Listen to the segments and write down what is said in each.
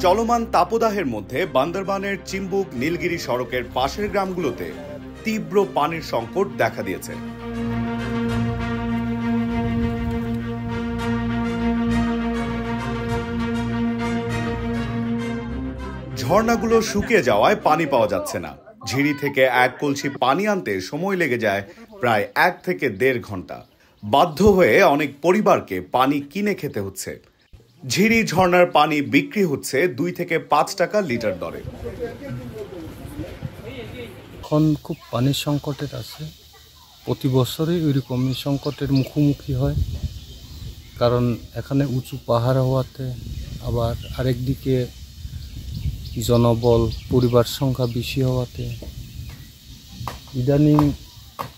চলমান তাপদাহের মধ্যে বান্দরবানের চিম্বুক নীলগিরি সড়কের পাশের গ্রামগুলোতে তীব্র পানির সংকট দেখা দিয়েছে। ঝর্ণাগুলো শুকিয়ে যাওয়ায় পানি পাওয়া যাচ্ছে না। ঝিরি থেকে এক কলসি পানি আনতে সময় লেগে যায় প্রায় 1 থেকে 1.5 ঘন্টা। বাধ্য হয়ে অনেক পরিবারকে পানি কিনে খেতে হচ্ছে। ঝিরি ঝর্ণার পানি বিক্রি হচ্ছে 2 থেকে 5 টাকা লিটার দরে। এখন খুব পানির সংকটের আছে, প্রতি বছরই ওইরকমই সংকটের মুখোমুখি হয়, কারণ এখানে উঁচু পাহাড় হওয়াতে, আবার আরেকদিকে জনবল পরিবার সংখ্যা বেশি হওয়াতে ইদানিং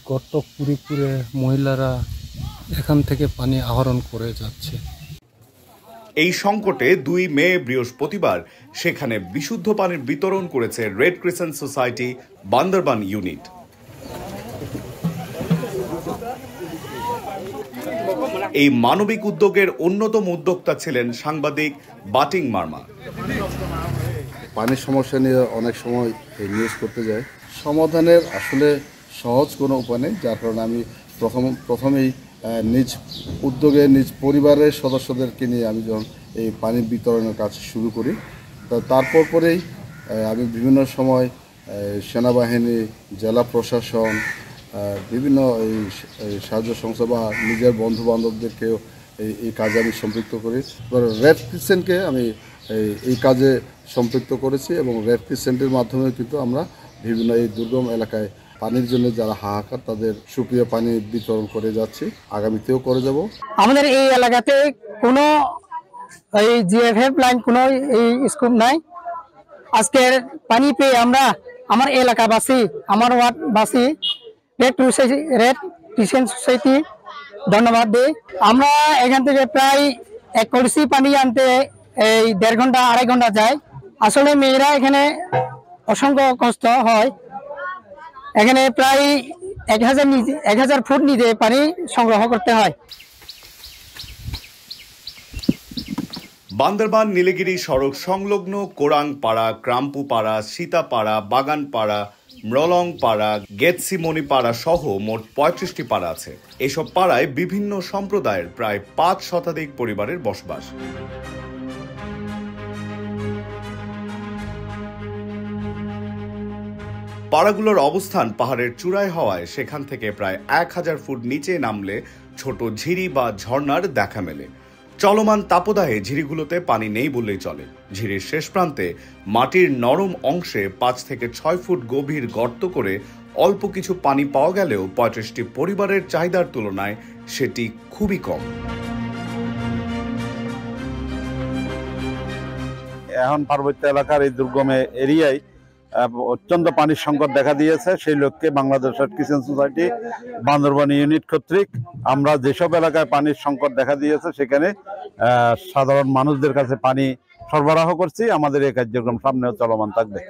গর্ত পুরে পুরে মহিলারা এখান থেকে পানি আহরণ করে যাচ্ছে। এই সংকটে 2 মে বৃহস্পতিবার সেখানে বিশুদ্ধ পানির বিতরণ করেছে red crescent society Bandarban unit. এই মানবিক উদ্যোগের অন্যতম উদ্যোক্তা ছিলেন সাংবাদিক বাটিং মার্মা। পানির সমস্যা নিয়ে অনেক সময় নিউজ করতে যায়, সমাধানের আসলে সহজ কোনো উপায় নেই, যার কারণে আমি প্রথমেই নিজ উদ্যোগে নিজ পরিবারের সদস্যদেরকে নিয়ে আমি যখন এই পানি বিতরণের কাজ শুরু করি, তারপর পরেই আমি বিভিন্ন সময় সেনাবাহিনী, জেলা প্রশাসন, বিভিন্ন এই সাহায্য সংস্থা বা নিজের বন্ধু বান্ধবদেরকেও এই কাজে আমি সম্পৃক্ত করি। রেড ক্রিসেন্টকে আমি এই কাজে সম্পৃক্ত করেছি এবং রেড ক্রিসেন্টের মাধ্যমে কিন্তু আমরা বিভিন্ন এই দুর্গম এলাকায় পানির জন্য যারা হাহাকার তাদের সুপ্রিয় পানি বিতরণ করে যাচ্ছি, আগামীতেও করে যাব। আমাদের এই এলাকাতে কোনো এই জিএফএফ লাইন কোনো এই স্কুপ নাই। আজকের পানি পেয়ে আমরা আমার এলাকাবাসী, আমার ওয়ার্ডবাসী রেড ক্রিসেন্ট সোসাইটি ধন্যবাদ দিই। আমরা এখান থেকে প্রায় 1 কলসি পানি আনতে এই 1.5 ঘন্টা 2.5 ঘন্টা যায়। আসলে মেয়েরা এখানে অসংখ্য কষ্ট হয়। এখানে প্রায় 1000 ফুট নিজে পানি সংগ্রহ করতে হয়। বান্দরবান নীলগিরি সড়ক সংলগ্ন কোরাংপাড়া, ক্রাম্পুপাড়া, সীতাপাড়া, বাগানপাড়া, মরলংপাড়া, গেতসিমনিপাড়া সহ মোট 35টি পাড়া আছে। এসব পাড়ায় বিভিন্ন সম্প্রদায়ের প্রায় 5 শতাধিক পরিবারের বসবাস। পাড়াগুলোর অবস্থান পাহাড়ের চূড়ায় হওয়ায় সেখান থেকে প্রায় 1000 ফুট নিচে নামলে ছোট ঝিরি বা ঝর্ণার দেখা মেলে। চলমান তাপদাহে ঝিরিগুলোতে পানি নেই বললেই চলে। ঝিরির শেষ প্রান্তে মাটির নরম অংশে 5 থেকে 6 ফুট গভীর গর্ত করে অল্প কিছু পানি পাওয়া গেলেও 35টি পরিবারের চাহিদার তুলনায় সেটি খুবই কম। এখন পার্বত্য এলাকার এই দুর্গম এরিয়ায় অত্যন্ত পানির সংকট দেখা দিয়েছে। সেই লক্ষ্যে Bangladesh red crescent society Bandarban unit কর্তৃক আমরা যেসব এলাকায় পানির সংকট দেখা দিয়েছে সেখানে সাধারণ মানুষদের কাছে পানি সরবরাহ করছি। আমাদের এই কার্যক্রম সামনেও চলমান থাকবে।